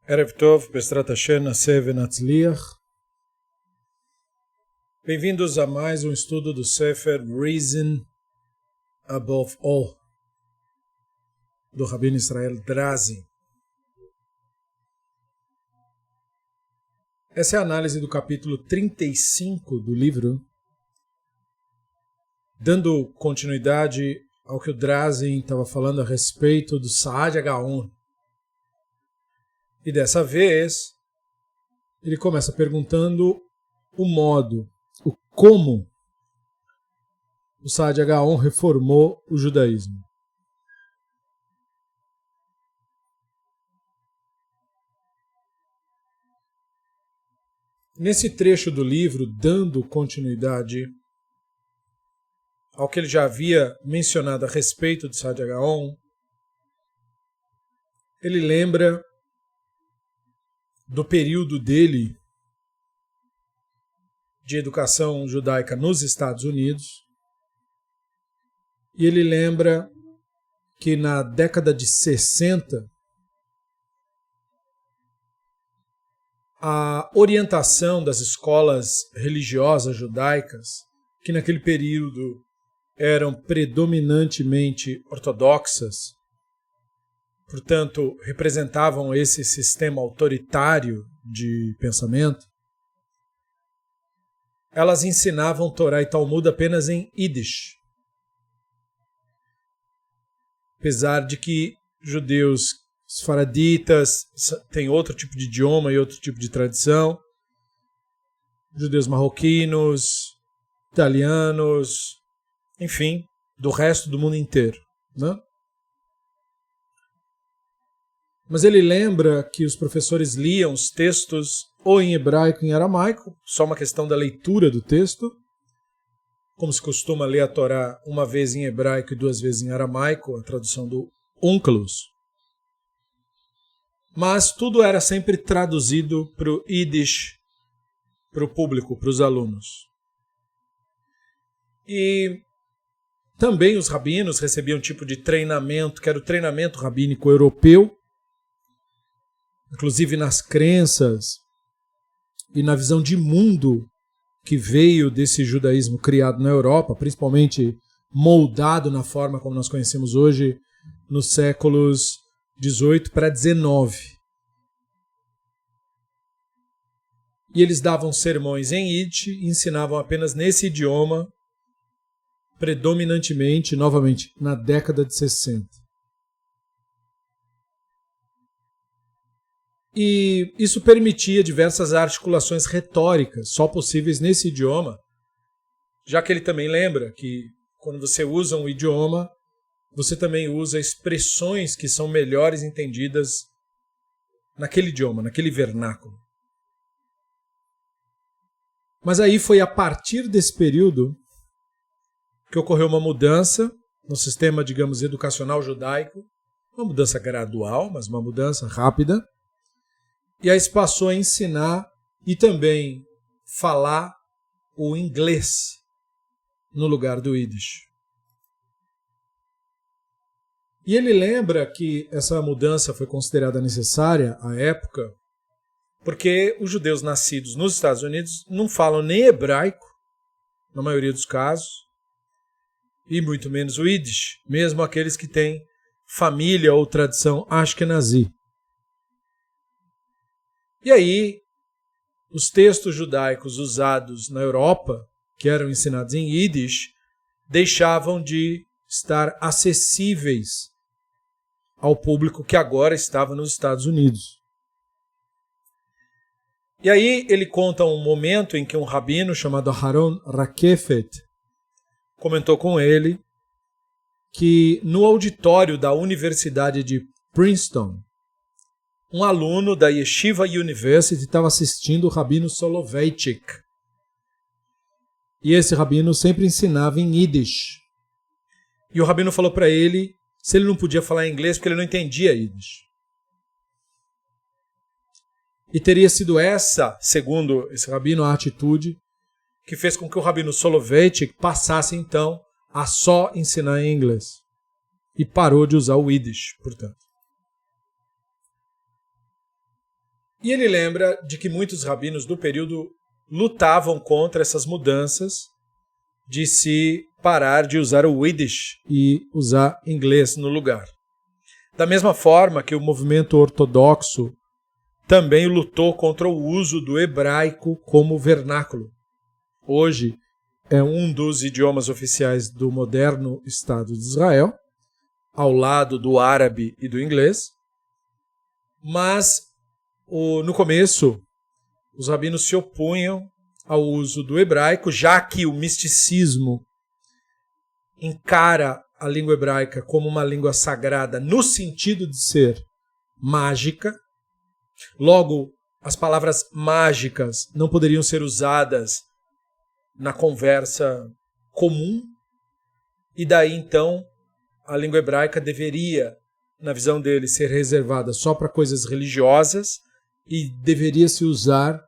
Erev Tov, Bezrat Hashem, Naseh Venatzliach. Bem-vindos a mais um estudo do Sefer Reason Above All, do Rabino Israel Drazi. Essa é a análise do capítulo 35 do livro, dando continuidade ao que o Drazi estava falando a respeito do Saad Gaon. E dessa vez, ele começa perguntando o modo, o como o Saad Gaon reformou o judaísmo. Nesse trecho do livro, dando continuidade ao que ele já havia mencionado a respeito de Saad Gaon, ele lembra do período dele de educação judaica nos Estados Unidos, e ele lembra que na década de 60 a orientação das escolas religiosas judaicas, que naquele período eram predominantemente ortodoxas, portanto, representavam esse sistema autoritário de pensamento, elas ensinavam Torá e Talmud apenas em Yiddish. Apesar de que judeus esfaraditas têm outro tipo de idioma e outro tipo de tradição, judeus marroquinos, italianos, enfim, do resto do mundo inteiro, né? Mas ele lembra que os professores liam os textos ou em hebraico ou em aramaico, só uma questão da leitura do texto, como se costuma ler a Torá uma vez em hebraico e duas vezes em aramaico, a tradução do Onkelos. Mas tudo era sempre traduzido para o Yiddish, para o público, para os alunos. E também os rabinos recebiam um tipo de treinamento, que era o treinamento rabínico europeu, inclusive nas crenças e na visão de mundo que veio desse judaísmo criado na Europa, principalmente moldado na forma como nós conhecemos hoje, nos séculos 18 para 19. E eles davam sermões em Yiddish e ensinavam apenas nesse idioma, predominantemente, novamente, na década de 60. E isso permitia diversas articulações retóricas, só possíveis nesse idioma, já que ele também lembra que quando você usa um idioma, você também usa expressões que são melhores entendidas naquele idioma, naquele vernáculo. Mas aí foi a partir desse período que ocorreu uma mudança no sistema, digamos, educacional judaico, uma mudança gradual, mas uma mudança rápida. E aí se passou a ensinar e também falar o inglês no lugar do Yiddish. E ele lembra que essa mudança foi considerada necessária à época porque os judeus nascidos nos Estados Unidos não falam nem hebraico, na maioria dos casos, e muito menos o Yiddish, mesmo aqueles que têm família ou tradição Ashkenazi. E aí, os textos judaicos usados na Europa, que eram ensinados em Yiddish, deixavam de estar acessíveis ao público que agora estava nos Estados Unidos. E aí ele conta um momento em que um rabino chamado Aharon Rakefet comentou com ele que no auditório da Universidade de Princeton, um aluno da Yeshiva University estava assistindo o rabino Soloveitchik. E esse rabino sempre ensinava em Yiddish. E o rabino falou para ele se ele não podia falar inglês porque ele não entendia Yiddish. E teria sido essa, segundo esse rabino, a atitude que fez com que o rabino Soloveitchik passasse então a só ensinar em inglês. E parou de usar o Yiddish, portanto. E ele lembra de que muitos rabinos do período lutavam contra essas mudanças de se parar de usar o Yiddish e usar inglês no lugar. Da mesma forma que o movimento ortodoxo também lutou contra o uso do hebraico como vernáculo. Hoje é um dos idiomas oficiais do moderno Estado de Israel, ao lado do árabe e do inglês, mas no começo os rabinos se opunham ao uso do hebraico, já que o misticismo encara a língua hebraica como uma língua sagrada no sentido de ser mágica. Logo, as palavras mágicas não poderiam ser usadas na conversa comum, e daí então a língua hebraica deveria, na visão dele, ser reservada só para coisas religiosas e deveria se usar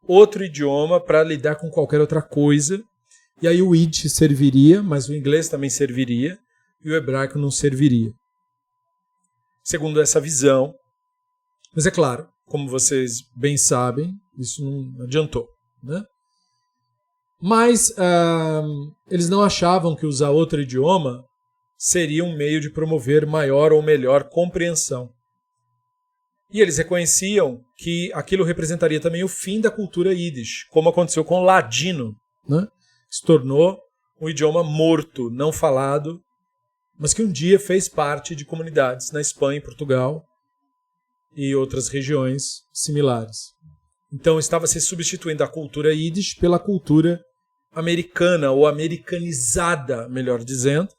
outro idioma para lidar com qualquer outra coisa. E aí o Yiddish serviria, mas o inglês também serviria, e o hebraico não serviria. Segundo essa visão, mas é claro, como vocês bem sabem, isso não adiantou, né? Mas eles não achavam que usar outro idioma seria um meio de promover maior ou melhor compreensão. E eles reconheciam que aquilo representaria também o fim da cultura Yiddish, como aconteceu com o ladino, né? Se tornou um idioma morto, não falado, mas que um dia fez parte de comunidades na Espanha e Portugal e outras regiões similares. Então estava se substituindo a cultura Yiddish pela cultura americana, ou americanizada, melhor dizendo,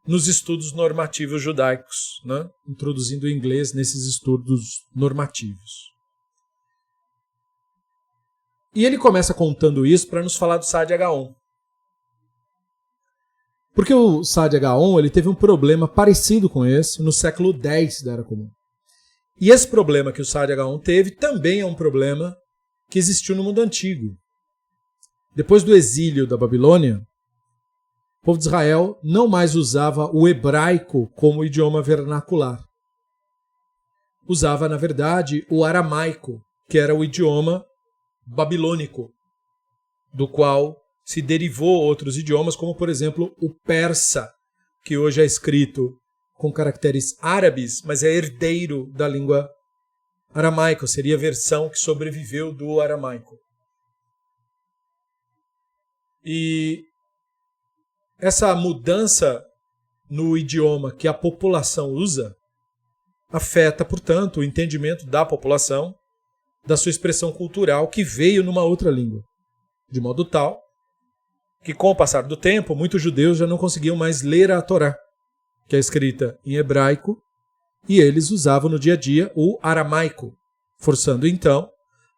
nos estudos normativos judaicos, né? Introduzindo o inglês nesses estudos normativos. E ele começa contando isso para nos falar do Saadia Gaon. Porque o Saadia Gaon ele teve um problema parecido com esse no século X da Era Comum. E esse problema que o Saadia Gaon teve também é um problema que existiu no mundo antigo. Depois do exílio da Babilônia, o povo de Israel não mais usava o hebraico como idioma vernacular. Usava, na verdade, o aramaico, que era o idioma babilônico, do qual se derivou outros idiomas, como, por exemplo, o persa, que hoje é escrito com caracteres árabes, mas é herdeiro da língua aramaica, seria a versão que sobreviveu do aramaico. E essa mudança no idioma que a população usa afeta, portanto, o entendimento da população da sua expressão cultural que veio numa outra língua. De modo tal que, com o passar do tempo, muitos judeus já não conseguiam mais ler a Torá, que é escrita em hebraico, e eles usavam no dia a dia o aramaico, forçando então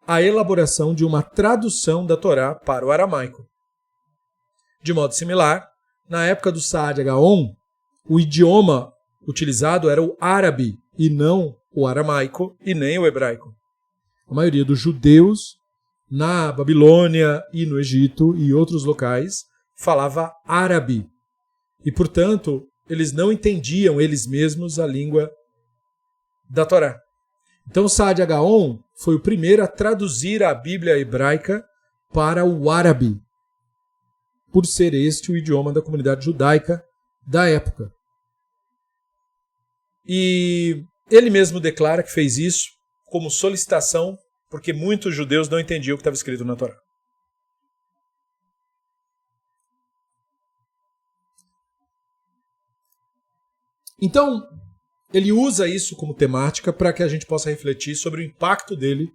a elaboração de uma tradução da Torá para o aramaico. De modo similar, na época do Saadia Gaon, o idioma utilizado era o árabe e não o aramaico e nem o hebraico. A maioria dos judeus na Babilônia e no Egito e outros locais falava árabe e, portanto, eles não entendiam eles mesmos a língua da Torá. Então, Saadia Gaon foi o primeiro a traduzir a Bíblia hebraica para o árabe, por ser este o idioma da comunidade judaica da época. E ele mesmo declara que fez isso como solicitação, porque muitos judeus não entendiam o que estava escrito na Torá. Então, ele usa isso como temática para que a gente possa refletir sobre o impacto dele.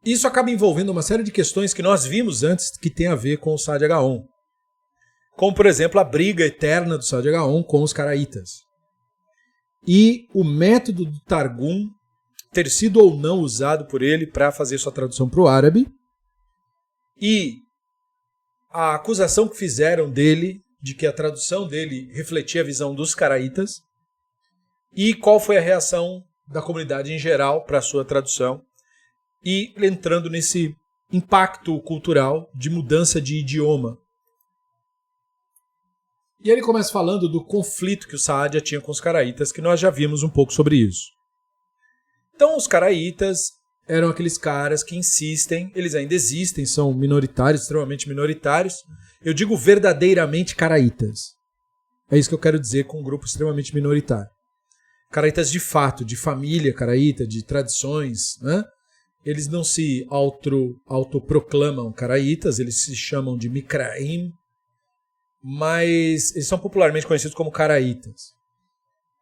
Isso acaba envolvendo uma série de questões que nós vimos antes que tem a ver com o Saadia Gaon. Como, por exemplo, a briga eterna do Saadia Gaon com os caraítas. E o método do Targum ter sido ou não usado por ele para fazer sua tradução para o árabe. E a acusação que fizeram dele de que a tradução dele refletia a visão dos caraítas. E qual foi a reação da comunidade em geral para a sua tradução. E entrando nesse impacto cultural de mudança de idioma. E ele começa falando do conflito que o Saadia tinha com os caraítas, que nós já vimos um pouco sobre isso. Então, os caraítas eram aqueles caras que insistem, eles ainda existem, são minoritários, extremamente minoritários. Eu digo verdadeiramente caraítas. É isso que eu quero dizer com um grupo extremamente minoritário. Caraítas de fato, de família caraíta, de tradições, né? Eles não se autoproclamam caraítas, eles se chamam de Mikraim, mas eles são popularmente conhecidos como caraítas.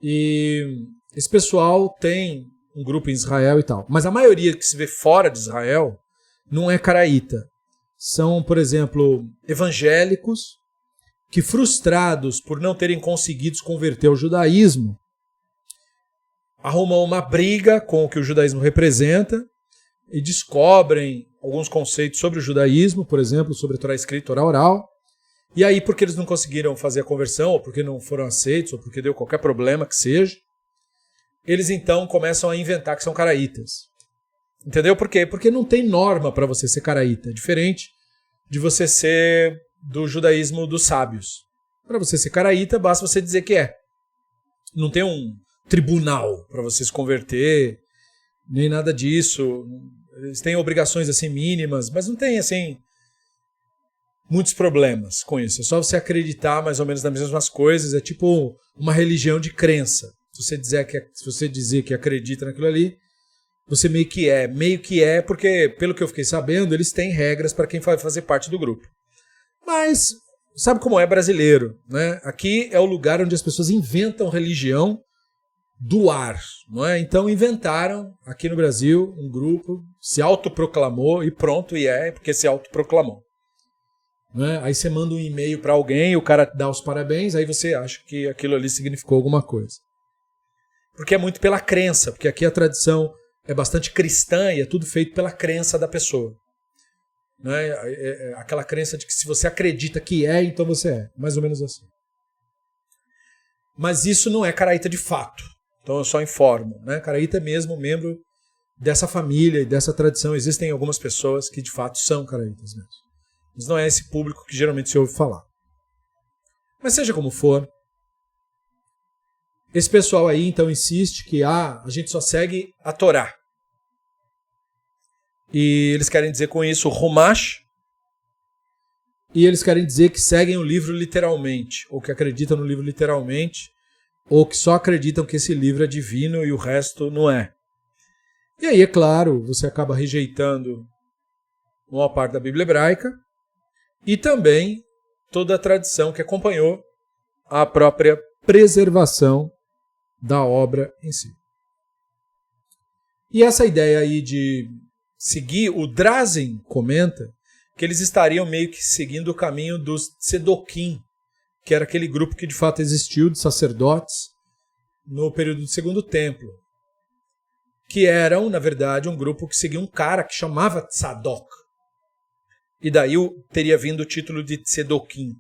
E esse pessoal tem um grupo em Israel e tal, mas a maioria que se vê fora de Israel não é caraíta. São, por exemplo, evangélicos que, frustrados por não terem conseguido se converter ao judaísmo, arrumam uma briga com o que o judaísmo representa e descobrem alguns conceitos sobre o judaísmo, por exemplo, sobre a Torá escrita, Torá oral. E aí, porque eles não conseguiram fazer a conversão, ou porque não foram aceitos, ou porque deu qualquer problema que seja, eles então começam a inventar que são caraítas. Entendeu por quê? Porque não tem norma para você ser caraíta. É diferente de você ser do judaísmo dos sábios. Para você ser caraíta, basta você dizer que é. Não tem um tribunal para você se converter, nem nada disso. Eles têm obrigações assim mínimas, mas não tem assim muitos problemas com isso. É só você acreditar mais ou menos nas mesmas coisas. É tipo uma religião de crença. Se você dizer que acredita naquilo ali, você meio que é, porque, pelo que eu fiquei sabendo, eles têm regras para quem vai fazer parte do grupo. Mas sabe como é brasileiro, né? Aqui é o lugar onde as pessoas inventam religião do ar, não é? Então inventaram aqui no Brasil um grupo, se autoproclamou e pronto, porque se autoproclamou. Né? Aí você manda um e-mail para alguém, o cara dá os parabéns, aí você acha que aquilo ali significou alguma coisa. Porque é muito pela crença, porque aqui a tradição é bastante cristã e é tudo feito pela crença da pessoa. Né? É aquela crença de que se você acredita que é, então você é. Mais ou menos assim. Mas isso não é caraíta de fato. Então eu só informo. Né? Caraíta é mesmo membro dessa família e dessa tradição. Existem algumas pessoas que de fato são caraítas mesmo. Mas não é esse público que geralmente se ouve falar. Mas seja como for, esse pessoal aí então insiste que a gente só segue a Torá. E eles querem dizer com isso o Humash. E eles querem dizer que seguem o livro literalmente, ou que acreditam no livro literalmente, ou que só acreditam que esse livro é divino e o resto não é. E aí, é claro, você acaba rejeitando uma parte da Bíblia hebraica e também toda a tradição que acompanhou a própria preservação da obra em si. E essa ideia aí de seguir, o Drazen comenta que eles estariam meio que seguindo o caminho dos Tzedokim, que era aquele grupo que de fato existiu de sacerdotes no período do Segundo Templo, que eram, na verdade, um grupo que seguia um cara que chamava Tzadok. E daí teria vindo o título de Tzedokim.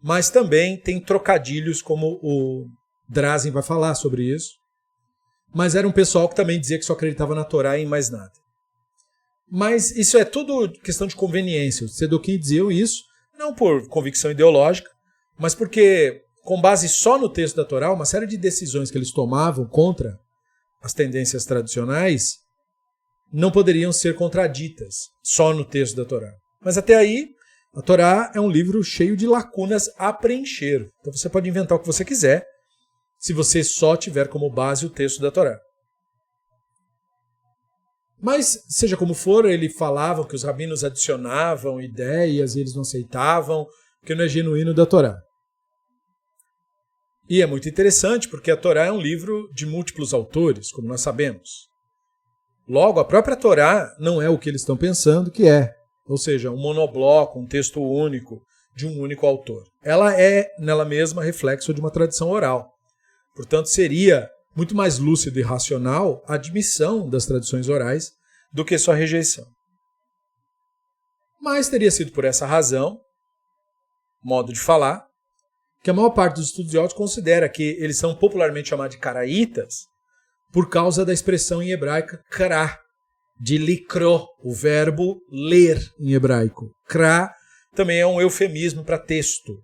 Mas também tem trocadilhos, como o Drazen vai falar sobre isso. Mas era um pessoal que também dizia que só acreditava na Torá e em mais nada. Mas isso é tudo questão de conveniência. Os Tzedokim diziam isso, não por convicção ideológica, mas porque, com base só no texto da Torá, uma série de decisões que eles tomavam contra as tendências tradicionais não poderiam ser contraditas só no texto da Torá. Mas até aí, a Torá é um livro cheio de lacunas a preencher. Então você pode inventar o que você quiser, se você só tiver como base o texto da Torá. Mas, seja como for, ele falava que os rabinos adicionavam ideias e eles não aceitavam, porque não é genuíno da Torá. E é muito interessante, porque a Torá é um livro de múltiplos autores, como nós sabemos. Logo, a própria Torá não é o que eles estão pensando que é. Ou seja, um monobloco, um texto único, de um único autor. Ela é, nela mesma, reflexo de uma tradição oral. Portanto, seria muito mais lúcido e racional a admissão das tradições orais do que sua rejeição. Mas teria sido por essa razão, modo de falar, que a maior parte dos estudiosos considera que eles são popularmente chamados de caraítas por causa da expressão em hebraica kra, de likro, o verbo ler em hebraico. Kra também é um eufemismo para texto.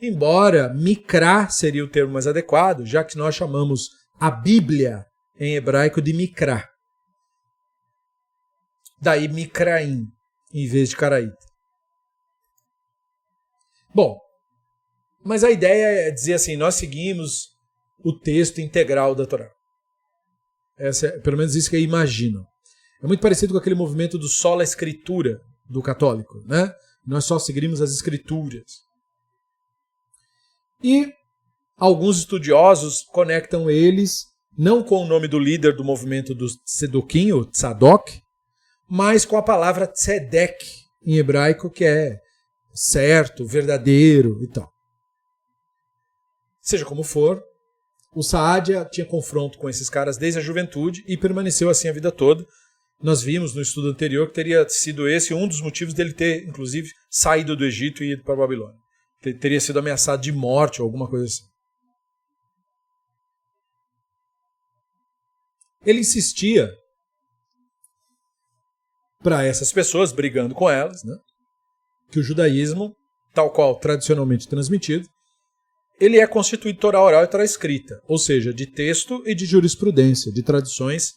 embora Mikra seria o termo mais adequado, já que nós chamamos a Bíblia em hebraico de Mikra. Daí Mikraim, em vez de Caraíta. Bom, mas a ideia é dizer assim, nós seguimos o texto integral da Torá. Pelo menos isso que eu imagino. É muito parecido com aquele movimento do sola escritura do católico, né? Nós só seguimos as escrituras. E alguns estudiosos conectam eles, não com o nome do líder do movimento do Tzedokim, o Tzadok, mas com a palavra Tzedek, em hebraico, que é certo, verdadeiro e tal. Seja como for, o Saadia tinha confronto com esses caras desde a juventude e permaneceu assim a vida toda. Nós vimos no estudo anterior que teria sido esse um dos motivos dele ter, inclusive, saído do Egito e ido para a Babilônia. Teria sido ameaçado de morte ou alguma coisa assim. Ele insistia para essas pessoas, brigando com elas, né, que o judaísmo, tal qual tradicionalmente transmitido, ele é constituído de Torá oral e Torá escrita, ou seja, de texto e de jurisprudência, de tradições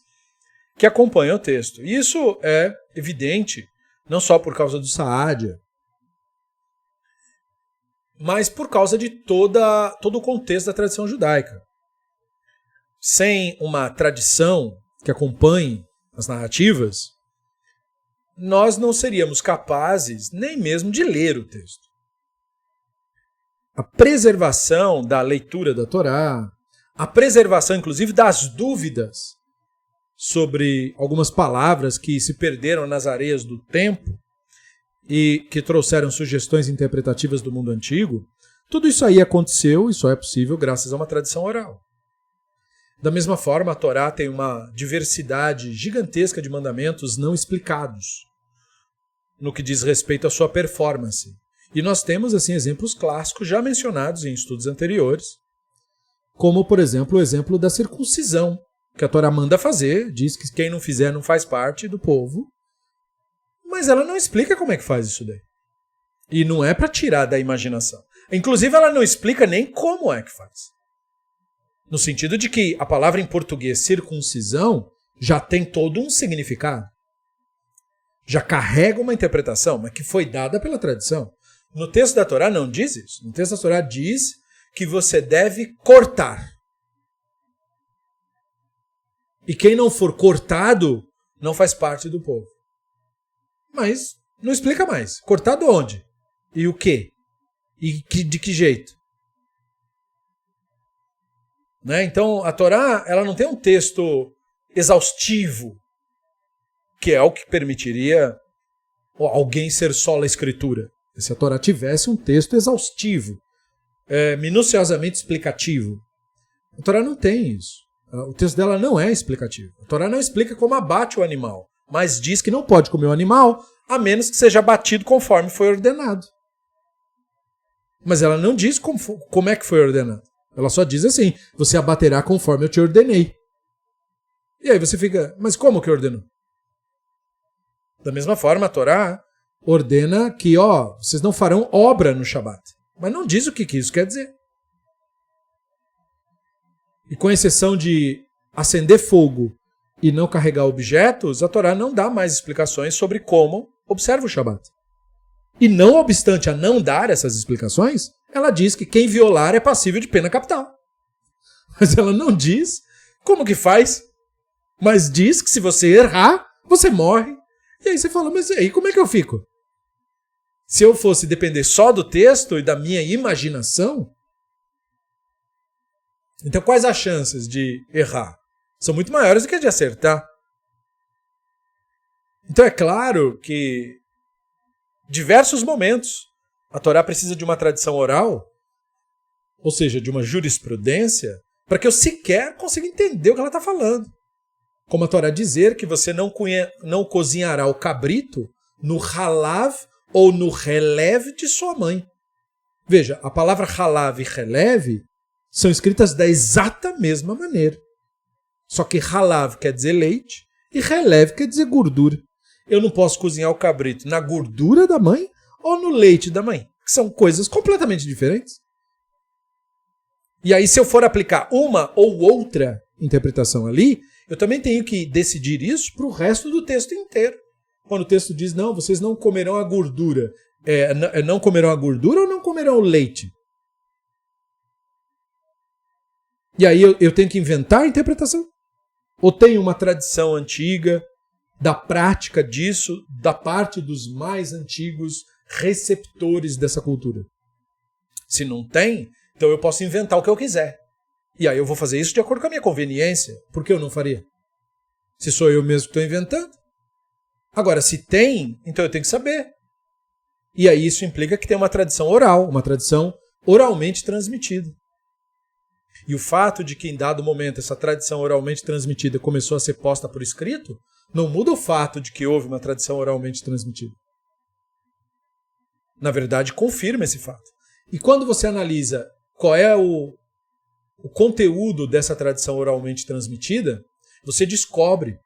que acompanham o texto. E isso é evidente, não só por causa do Saadia, mas por causa de todo o contexto da tradição judaica. Sem uma tradição que acompanhe as narrativas, nós não seríamos capazes nem mesmo de ler o texto. A preservação da leitura da Torá, a preservação, inclusive, das dúvidas sobre algumas palavras que se perderam nas areias do tempo e que trouxeram sugestões interpretativas do mundo antigo, tudo isso aí aconteceu e só é possível graças a uma tradição oral. Da mesma forma, a Torá tem uma diversidade gigantesca de mandamentos não explicados no que diz respeito à sua performance. E nós temos assim exemplos clássicos já mencionados em estudos anteriores, como, por exemplo, o exemplo da circuncisão, que a Torá manda fazer, diz que quem não fizer não faz parte do povo, mas ela não explica como é que faz isso daí. E não é para tirar da imaginação. Inclusive, ela não explica nem como é que faz. No sentido de que a palavra em português circuncisão já tem todo um significado. Já carrega uma interpretação, mas que foi dada pela tradição. No texto da Torá não diz isso. No texto da Torá diz que você deve cortar. E quem não for cortado não faz parte do povo. Mas não explica mais. Cortado onde? E o quê? E de que jeito? Né? Então a Torá ela não tem um texto exaustivo, que é o que permitiria alguém ser sola escritura. Se a Torá tivesse um texto exaustivo, minuciosamente explicativo. A Torá não tem isso. O texto dela não é explicativo. A Torá não explica como abate o animal, mas diz que não pode comer o animal a menos que seja abatido conforme foi ordenado. Mas ela não diz como é que foi ordenado. Ela só diz assim, você abaterá conforme eu te ordenei. E aí você fica, mas como que ordenou? Da mesma forma, a Torá ordena que, vocês não farão obra no Shabat. Mas não diz o que isso quer dizer. E com exceção de acender fogo e não carregar objetos, a Torá não dá mais explicações sobre como observa o Shabat. E não obstante a não dar essas explicações, ela diz que quem violar é passível de pena capital. Mas ela não diz como que faz, mas diz que se você errar, você morre. E aí você fala, mas e aí como é que eu fico? Se eu fosse depender só do texto e da minha imaginação, então quais as chances de errar? São muito maiores do que de acertar. Então é claro que diversos momentos a Torá precisa de uma tradição oral, ou seja, de uma jurisprudência, para que eu sequer consiga entender o que ela está falando. Como a Torá dizer que você não cozinhará o cabrito no halav ou no relev de sua mãe. Veja, a palavra halav e relev são escritas da exata mesma maneira. Só que halav quer dizer leite e relev quer dizer gordura. Eu não posso cozinhar o cabrito na gordura da mãe ou no leite da mãe, que são coisas completamente diferentes. E aí, se eu for aplicar uma ou outra interpretação ali, eu também tenho que decidir isso para o resto do texto inteiro. Quando o texto diz, não, vocês não comerão a gordura. Não comerão a gordura ou não comerão o leite? E aí eu tenho que inventar a interpretação? Ou tem uma tradição antiga da prática disso, da parte dos mais antigos receptores dessa cultura? Se não tem, então eu posso inventar o que eu quiser. E aí eu vou fazer isso de acordo com a minha conveniência. Por que eu não faria? Se sou eu mesmo que estou inventando. Agora, se tem, então eu tenho que saber. E aí isso implica que tem uma tradição oral, uma tradição oralmente transmitida. E o fato de que em dado momento essa tradição oralmente transmitida começou a ser posta por escrito, não muda o fato de que houve uma tradição oralmente transmitida. Na verdade, confirma esse fato. E quando você analisa qual é o conteúdo dessa tradição oralmente transmitida, você descobre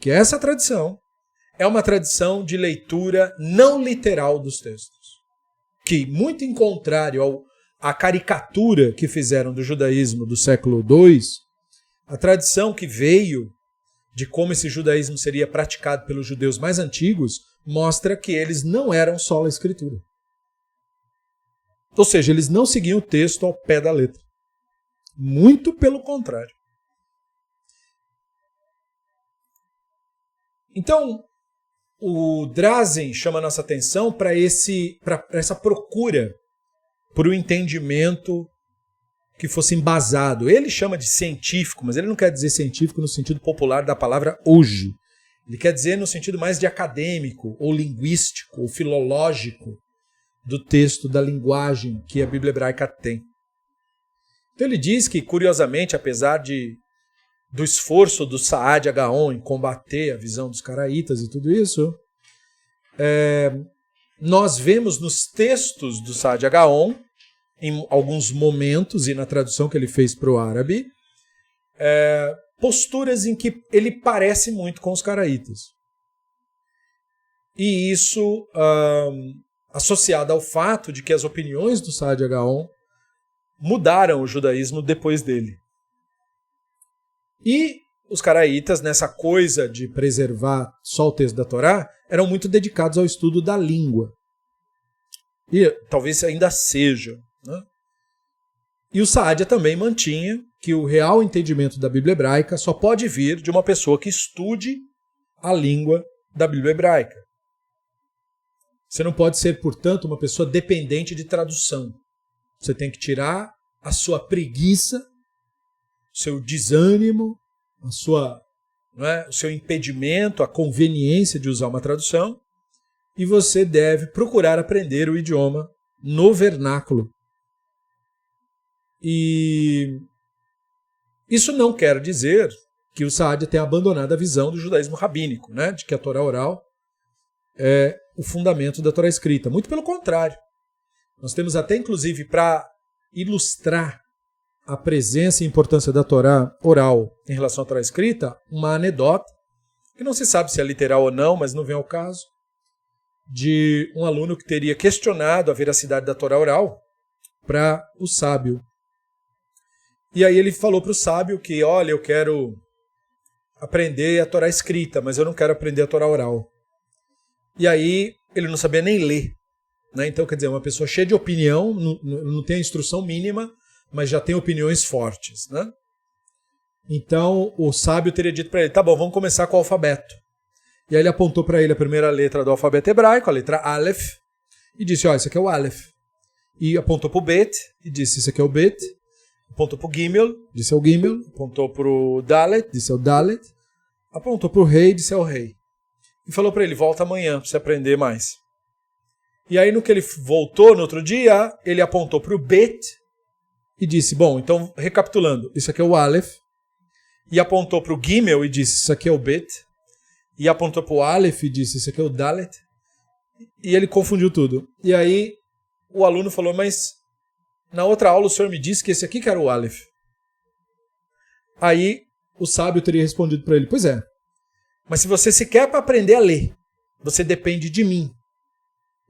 que essa tradição é uma tradição de leitura não literal dos textos. Que, muito em contrário à caricatura que fizeram do judaísmo do século II, a tradição que veio de como esse judaísmo seria praticado pelos judeus mais antigos mostra que eles não eram só a escritura. Ou seja, eles não seguiam o texto ao pé da letra. Muito pelo contrário. Então, o Drazen chama a nossa atenção para essa procura por um entendimento que fosse embasado. Ele chama de científico, mas ele não quer dizer científico no sentido popular da palavra hoje. Ele quer dizer no sentido mais de acadêmico, ou linguístico, ou filológico do texto, da linguagem que a Bíblia hebraica tem. Então ele diz que, curiosamente, apesar do esforço do Saad Gaon em combater a visão dos caraítas e tudo isso, nós vemos nos textos do Saad Gaon, em alguns momentos, e na tradução que ele fez para o árabe, posturas em que ele parece muito com os caraítas. E isso associado ao fato de que as opiniões do Saad Gaon mudaram o judaísmo depois dele. E os caraítas, nessa coisa de preservar só o texto da Torá, eram muito dedicados ao estudo da língua. E talvez ainda seja. Né? E o Saadia também mantinha que o real entendimento da Bíblia hebraica só pode vir de uma pessoa que estude a língua da Bíblia hebraica. Você não pode ser, portanto, uma pessoa dependente de tradução. Você tem que tirar a sua preguiça, o seu desânimo, o seu impedimento, a conveniência de usar uma tradução, e você deve procurar aprender o idioma no vernáculo. E isso não quer dizer que o Saadia tenha abandonado a visão do judaísmo rabínico, né, de que a Torá oral é o fundamento da Torá escrita. Muito pelo contrário. Nós temos até, inclusive, para ilustrar a presença e importância da Torá oral em relação à Torá escrita, uma anedota, que não se sabe se é literal ou não, mas não vem ao caso, de um aluno que teria questionado a veracidade da Torá oral para o sábio. E aí ele falou para o sábio que, olha, eu quero aprender a Torá escrita, mas eu não quero aprender a Torá oral. E aí ele não sabia nem ler. Né? Então, quer dizer, uma pessoa cheia de opinião, não tem a instrução mínima, mas já tem opiniões fortes. Né? Então, o sábio teria dito para ele, tá bom, vamos começar com o alfabeto. E aí ele apontou para ele a primeira letra do alfabeto hebraico, a letra Aleph, e disse, ó, isso aqui é o Aleph. E apontou para o Bet, e disse, isso aqui é o Bet. Apontou para o Gimel, disse é o Gimel. Apontou para o Dalet, disse é o Dalet. Apontou para o Rei, disse é o Rei. E falou para ele, volta amanhã para você aprender mais. E aí no que ele voltou no outro dia, ele apontou para o Bet e disse, bom, então recapitulando, isso aqui é o Aleph. E apontou para o Gimel e disse, isso aqui é o Bet. E apontou para o Aleph e disse, isso aqui é o Dalet. E ele confundiu tudo. E aí o aluno falou, mas na outra aula o senhor me disse que esse aqui que era o Aleph. Aí o sábio teria respondido para ele, pois é, mas se você se quer para aprender a ler, você depende de mim.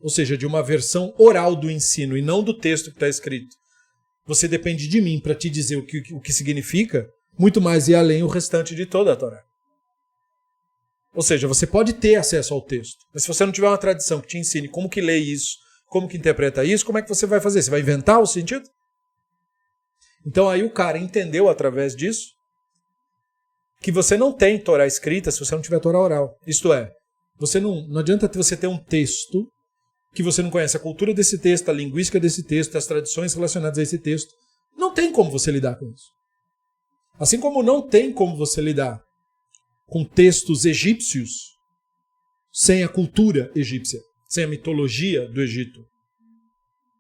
Ou seja, de uma versão oral do ensino e não do texto que está escrito. você depende de mim para te dizer o que significa, muito mais ir além o restante de toda a Torá. Ou seja, você pode ter acesso ao texto, mas se você não tiver uma tradição que te ensine como que lê isso, como que interpreta isso, como é que você vai fazer? Você vai inventar o sentido? Então aí o cara entendeu através disso que você não tem Torá escrita se você não tiver Torá oral. Isto é, não adianta você ter um texto que você não conhece a cultura desse texto, a linguística desse texto, as tradições relacionadas a esse texto. Não tem como você lidar com isso. Assim como não tem como você lidar com textos egípcios sem a cultura egípcia, sem a mitologia do Egito.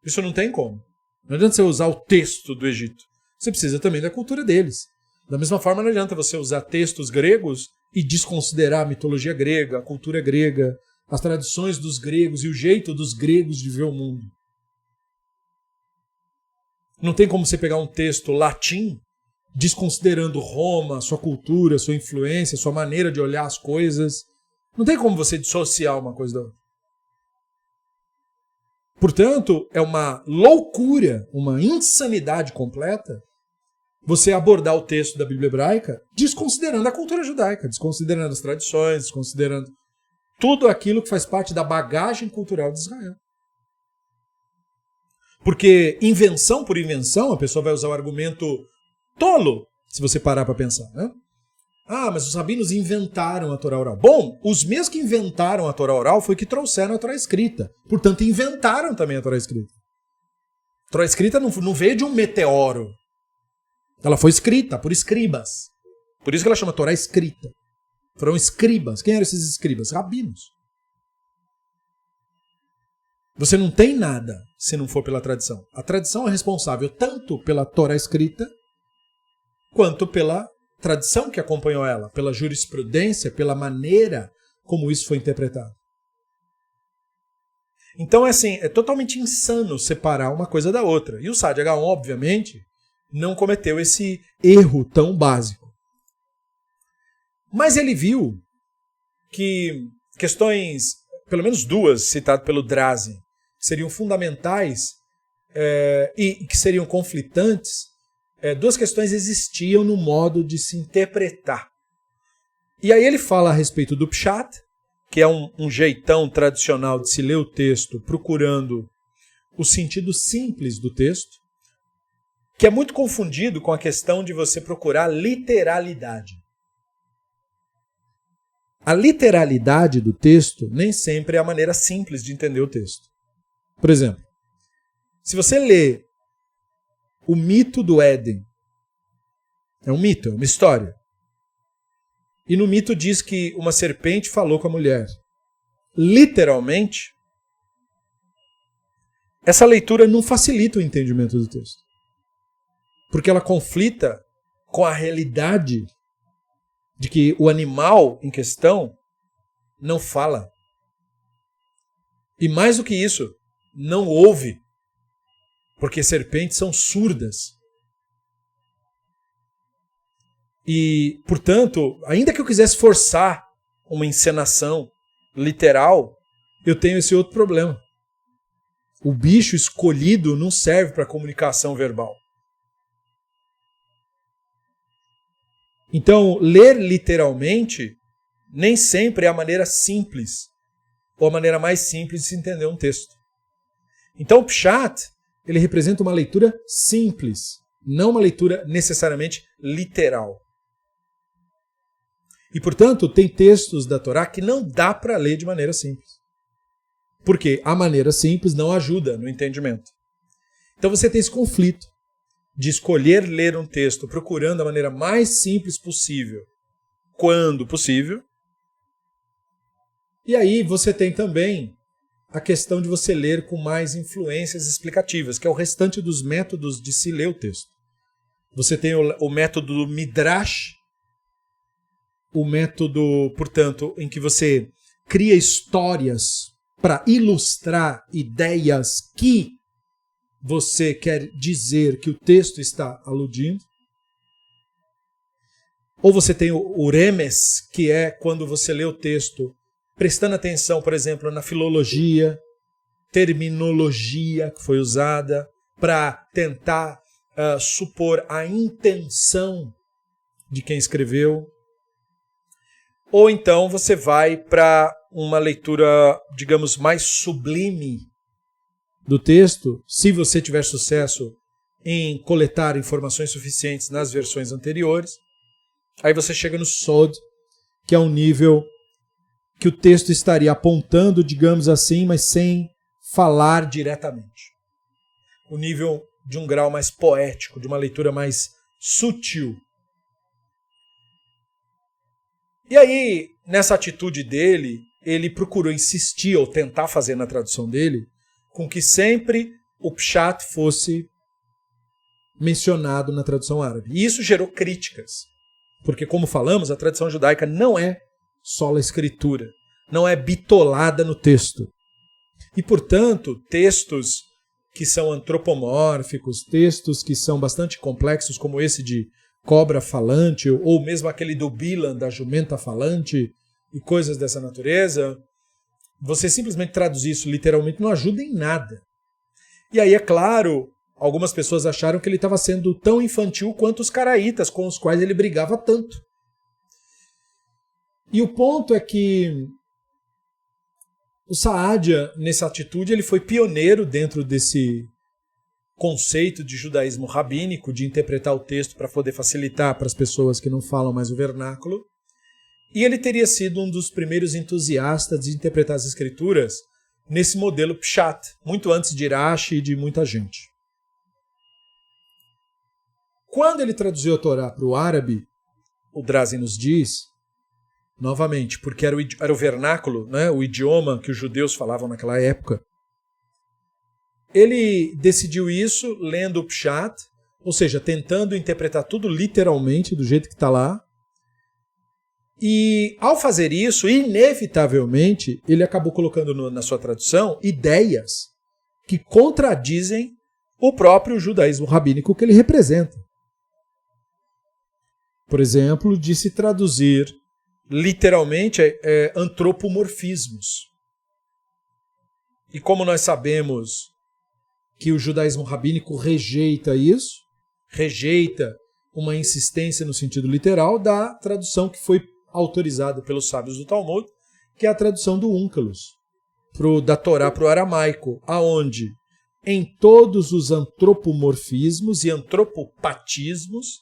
Isso não tem como. Não adianta você usar o texto do Egito. Você precisa também da cultura deles. Da mesma forma, não adianta você usar textos gregos e desconsiderar a mitologia grega, a cultura grega, as tradições dos gregos e o jeito dos gregos de ver o mundo. Não tem como você pegar um texto latim, desconsiderando Roma, sua cultura, sua influência, sua maneira de olhar as coisas. Não tem como você dissociar uma coisa da outra. Portanto, é uma loucura, uma insanidade completa você abordar o texto da Bíblia hebraica desconsiderando a cultura judaica, desconsiderando as tradições, desconsiderando tudo aquilo que faz parte da bagagem cultural de Israel. Porque invenção por invenção, a pessoa vai usar o argumento tolo, se você parar para pensar, né? Ah, mas os rabinos inventaram a Torá oral. Bom, os mesmos que inventaram a Torá oral foi que trouxeram a Torá escrita. Portanto, inventaram também a Torá escrita. A Torá escrita não veio de um meteoro. Ela foi escrita por escribas. Por isso que ela chama Torá escrita. Foram escribas. Quem eram esses escribas? Rabinos. Você não tem nada se não for pela tradição. A tradição é responsável tanto pela Torá escrita quanto pela tradição que acompanhou ela, pela jurisprudência, pela maneira como isso foi interpretado. Então é totalmente insano separar uma coisa da outra. E o Saadia Gaon, obviamente, não cometeu esse erro tão básico. Mas ele viu que questões, pelo menos duas, citadas pelo Drazen, seriam fundamentais e que seriam conflitantes. Duas questões existiam no modo de se interpretar. E aí ele fala a respeito do Pshat, que é um jeitão tradicional de se ler o texto procurando o sentido simples do texto, que é muito confundido com a questão de você procurar literalidade. A literalidade do texto nem sempre é a maneira simples de entender o texto. Por exemplo, se você lê o mito do Éden, é um mito, é uma história, e no mito diz que uma serpente falou com a mulher, literalmente, essa leitura não facilita o entendimento do texto. Porque ela conflita com a realidade de que o animal em questão não fala. E mais do que isso, não ouve. Porque serpentes são surdas. E, portanto, ainda que eu quisesse forçar uma encenação literal, eu tenho esse outro problema. O bicho escolhido não serve para comunicação verbal. Então, ler literalmente nem sempre é a maneira simples, ou a maneira mais simples de se entender um texto. Então, o Pshat, ele representa uma leitura simples, não uma leitura necessariamente literal. E, portanto, tem textos da Torá que não dá para ler de maneira simples. Porque a maneira simples não ajuda no entendimento. Então você tem esse conflito de escolher ler um texto procurando a maneira mais simples possível, quando possível. E aí você tem também a questão de você ler com mais influências explicativas, que é o restante dos métodos de se ler o texto. Você tem o método do Midrash, o método, portanto, em que você cria histórias para ilustrar ideias que você quer dizer que o texto está aludindo. Ou você tem o remes, que é quando você lê o texto prestando atenção, por exemplo, na filologia, terminologia que foi usada para tentar supor a intenção de quem escreveu. Ou então você vai para uma leitura, digamos, mais sublime do texto, se você tiver sucesso em coletar informações suficientes nas versões anteriores. Aí você chega no Sod, que é um nível que o texto estaria apontando, digamos assim, mas sem falar diretamente. O nível de um grau mais poético, de uma leitura mais sutil. E aí, nessa atitude dele, ele procurou insistir, ou tentar fazer na tradução dele, com que sempre o Pshat fosse mencionado na tradução árabe. E isso gerou críticas, porque, como falamos, a tradição judaica não é sola escritura, não é bitolada no texto. E, portanto, textos que são antropomórficos, textos que são bastante complexos, como esse de cobra falante, ou mesmo aquele do Bilan, da jumenta falante, e coisas dessa natureza, você simplesmente traduzir isso literalmente não ajuda em nada. E aí, é claro, algumas pessoas acharam que ele estava sendo tão infantil quanto os caraítas, com os quais ele brigava tanto. E o ponto é que o Saadia, nessa atitude, ele foi pioneiro dentro desse conceito de judaísmo rabínico, de interpretar o texto para poder facilitar para as pessoas que não falam mais o vernáculo. E ele teria sido um dos primeiros entusiastas de interpretar as escrituras nesse modelo Pshat, muito antes de Rashi e de muita gente. Quando ele traduziu a Torá para o árabe, o Drazen nos diz, novamente, porque era o vernáculo, né, o idioma que os judeus falavam naquela época, ele decidiu isso lendo o Pshat, ou seja, tentando interpretar tudo literalmente, do jeito que está lá. E, ao fazer isso, inevitavelmente, ele acabou colocando na sua tradução ideias que contradizem o próprio judaísmo rabínico que ele representa. Por exemplo, de se traduzir literalmente antropomorfismos. E como nós sabemos que o judaísmo rabínico rejeita isso, rejeita uma insistência no sentido literal da tradução que foi autorizada pelos sábios do Talmud, que é a tradução do Onkelos, da Torá para o aramaico, aonde em todos os antropomorfismos e antropopatismos,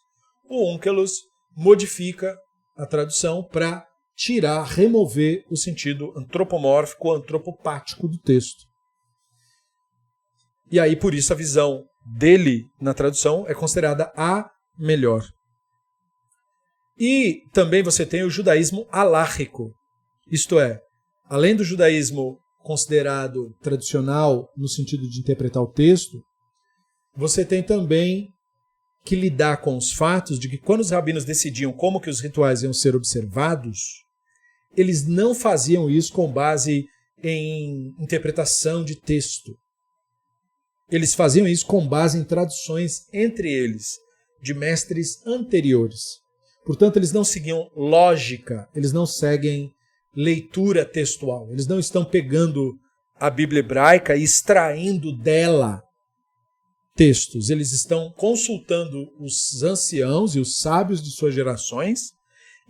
o Onkelos modifica a tradução para remover o sentido antropomórfico ou antropopático do texto. E aí, por isso, a visão dele na tradução é considerada a melhor. E também você tem o judaísmo alárrico, isto é, além do judaísmo considerado tradicional no sentido de interpretar o texto, você tem também que lidar com os fatos de que quando os rabinos decidiam como que os rituais iam ser observados, eles não faziam isso com base em interpretação de texto. Eles faziam isso com base em traduções entre eles, de mestres anteriores. Portanto, eles não seguiam lógica, eles não seguem leitura textual. Eles não estão pegando a Bíblia hebraica e extraindo dela textos. Eles estão consultando os anciãos e os sábios de suas gerações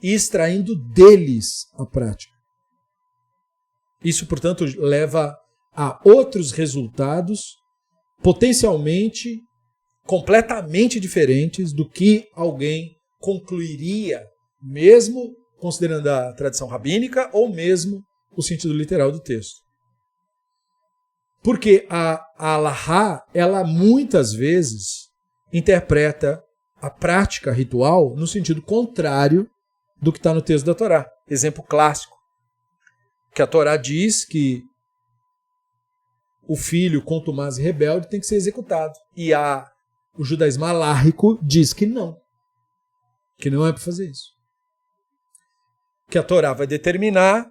e extraindo deles a prática. Isso, portanto, leva a outros resultados potencialmente completamente diferentes do que alguém concluiria, mesmo considerando a tradição rabínica ou mesmo o sentido literal do texto. Porque a Alahá, ela muitas vezes interpreta a prática ritual no sentido contrário do que está no texto da Torá. Exemplo clássico, que a Torá diz que o filho contumaz e rebelde tem que ser executado. E o judaísmo alárrico diz que não é para fazer isso. Que a Torá vai determinar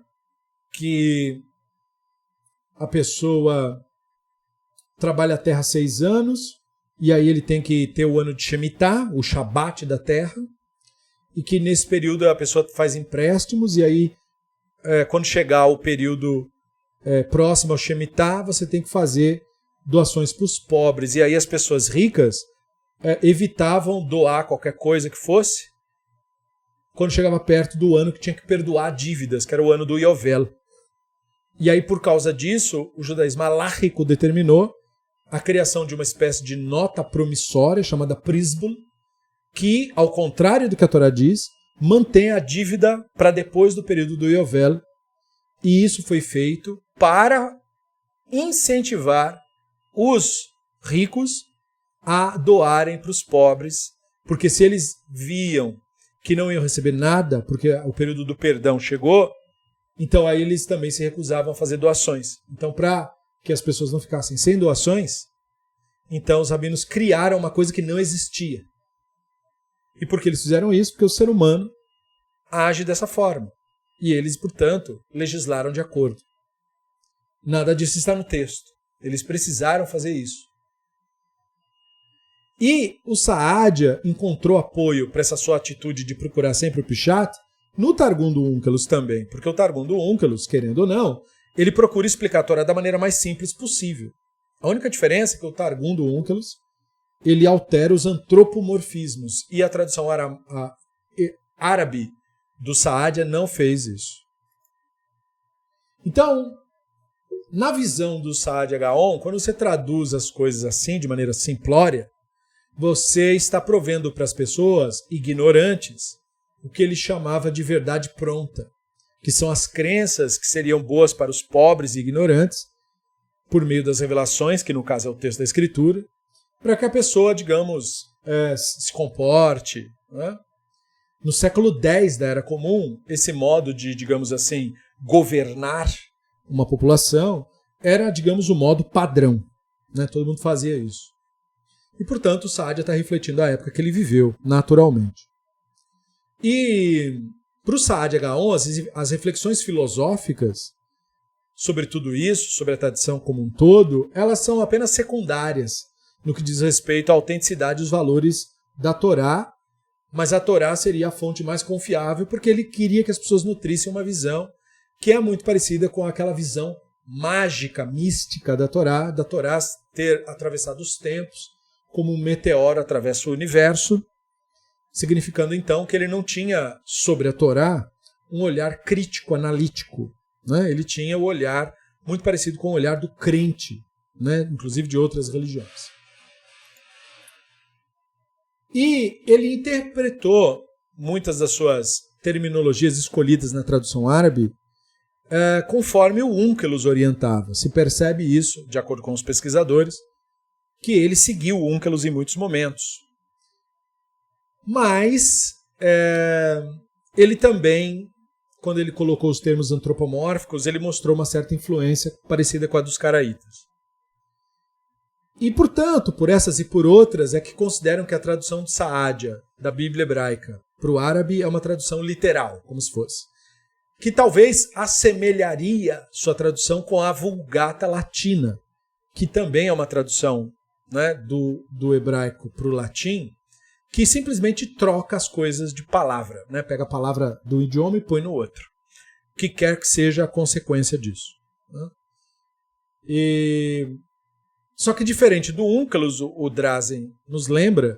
que a pessoa trabalha a terra 6 anos, e aí ele tem que ter o ano de Shemitah, o Shabat da terra, e que nesse período a pessoa faz empréstimos, e aí quando chegar o período próximo ao Shemitah, você tem que fazer doações para os pobres. E aí as pessoas ricas, evitavam doar qualquer coisa que fosse quando chegava perto do ano que tinha que perdoar dívidas, que era o ano do Yovel. E aí, por causa disso, o judaísmo alárrico determinou a criação de uma espécie de nota promissória chamada Prisbul, que, ao contrário do que a Torá diz, mantém a dívida para depois do período do Yovel. E isso foi feito para incentivar os ricos a doarem para os pobres, porque se eles viam que não iam receber nada, porque o período do perdão chegou, então aí eles também se recusavam a fazer doações. Então, para que as pessoas não ficassem sem doações, então os rabinos criaram uma coisa que não existia. E por que eles fizeram isso? Porque o ser humano age dessa forma. E eles, portanto, legislaram de acordo. Nada disso está no texto. Eles precisaram fazer isso. E o Saadia encontrou apoio para essa sua atitude de procurar sempre o Pshat no Targum do Onkelos também. Porque o Targum do Onkelos, querendo ou não, ele procura explicar a Torá da maneira mais simples possível. A única diferença é que o Targum do Onkelos ele altera os antropomorfismos. E a tradução árabe do Saadia não fez isso. Então, na visão do Saadia Gaon, quando você traduz as coisas assim, de maneira simplória, você está provendo para as pessoas ignorantes o que ele chamava de verdade pronta, que são as crenças que seriam boas para os pobres e ignorantes, por meio das revelações, que no caso é o texto da Escritura, para que a pessoa, digamos, se comporte. Né? No século X da Era Comum, esse modo de, digamos assim, governar uma população era, digamos, o modo padrão. Né? Todo mundo fazia isso. E, portanto, o Saadia está refletindo a época que ele viveu, naturalmente. E, para o Saadia Gaon, as reflexões filosóficas sobre tudo isso, sobre a tradição como um todo, elas são apenas secundárias no que diz respeito à autenticidade e os valores da Torá, mas a Torá seria a fonte mais confiável porque ele queria que as pessoas nutrissem uma visão que é muito parecida com aquela visão mágica, mística da Torá ter atravessado os tempos como um meteoro atravessa o universo, significando então que ele não tinha sobre a Torá um olhar crítico, analítico. Né? Ele tinha o olhar muito parecido com o olhar do crente, né? Inclusive de outras religiões. E ele interpretou muitas das suas terminologias escolhidas na tradução árabe conforme o Onkelos orientava. Se percebe isso, de acordo com os pesquisadores, que ele seguiu o Onkelos em muitos momentos. Mas ele também, quando ele colocou os termos antropomórficos, ele mostrou uma certa influência parecida com a dos caraítas. E, portanto, por essas e por outras, é que consideram que a tradução de Saadia, da Bíblia hebraica, para o árabe é uma tradução literal, como se fosse. Que talvez assemelharia sua tradução com a Vulgata Latina, que também é uma tradução, né, do hebraico para o latim, que simplesmente troca as coisas de palavra, né? Pega a palavra do idioma e põe no outro. O que quer que seja a consequência disso. Né? Só que diferente do Onkelos, o Drazen nos lembra,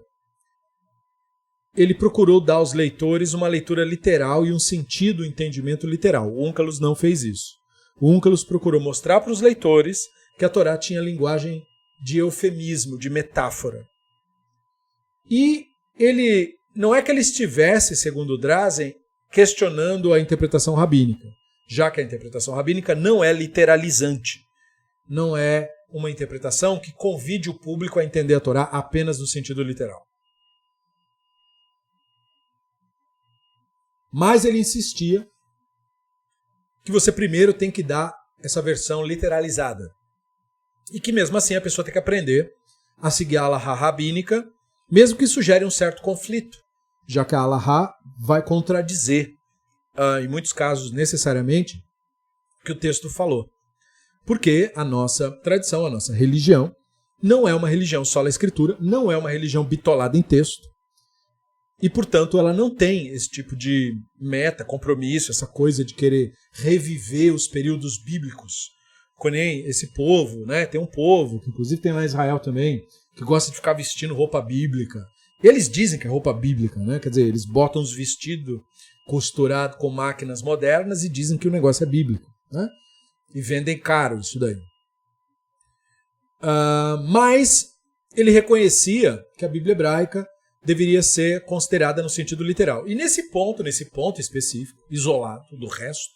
ele procurou dar aos leitores uma leitura literal e um sentido, um entendimento literal. O Onkelos não fez isso. O Onkelos procurou mostrar para os leitores que a Torá tinha linguagem de eufemismo, de metáfora. E ele não é que ele estivesse, segundo o Drazen, questionando a interpretação rabínica, já que a interpretação rabínica não é literalizante. Não é uma interpretação que convide o público a entender a Torá apenas no sentido literal. Mas ele insistia que você primeiro tem que dar essa versão literalizada. E que mesmo assim a pessoa tem que aprender a seguir a halahá rabínica, mesmo que isso gere um certo conflito, já que a halahá vai contradizer, em muitos casos necessariamente, o que o texto falou. Porque a nossa tradição, a nossa religião, não é uma religião só na escritura, não é uma religião bitolada em texto, e, portanto, ela não tem esse tipo de meta, compromisso, essa coisa de querer reviver os períodos bíblicos, quando esse povo, né? Tem um povo, que inclusive tem lá em Israel também, que gosta de ficar vestindo roupa bíblica. Eles dizem que é roupa bíblica, né? Quer dizer, eles botam os vestidos costurados com máquinas modernas e dizem que o negócio é bíblico, né? E vendem caro isso daí. Mas ele reconhecia que a Bíblia hebraica deveria ser considerada no sentido literal. E nesse ponto específico, isolado do resto,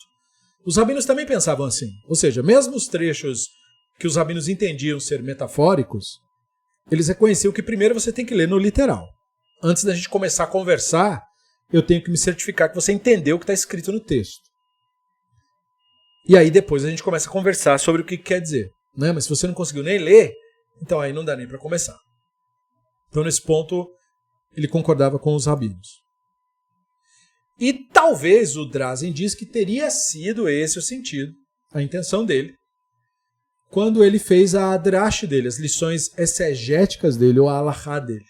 os rabinos também pensavam assim. Ou seja, mesmo os trechos que os rabinos entendiam ser metafóricos, eles reconheciam que primeiro você tem que ler no literal. Antes da gente começar a conversar, eu tenho que me certificar que você entendeu o que está escrito no texto. E aí depois a gente começa a conversar sobre o que quer dizer. Né? Mas se você não conseguiu nem ler, então aí não dá nem para começar. Então nesse ponto ele concordava com os rabinos. E talvez o Drazen diz que teria sido esse o sentido, a intenção dele, quando ele fez a drash dele, as lições exegéticas dele, ou a alahá dele.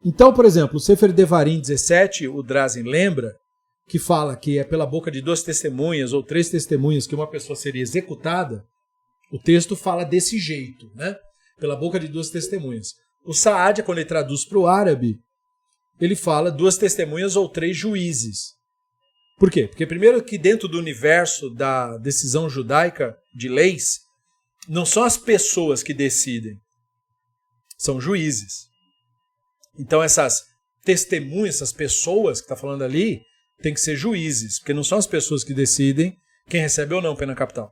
Então, por exemplo, o Sefer Devarim 17, o Drazen lembra, que fala que é pela boca de 2 testemunhas ou 3 testemunhas que uma pessoa seria executada. O texto fala desse jeito, né? Pela boca de 2 testemunhas. O Saadia, quando ele traduz para o árabe, ele fala 2 testemunhas ou 3 juízes. Por quê? Porque primeiro que dentro do universo da decisão judaica de leis, não são as pessoas que decidem, são juízes. Então essas testemunhas, essas pessoas que está falando ali, tem que ser juízes, porque não são as pessoas que decidem quem recebe ou não pena capital.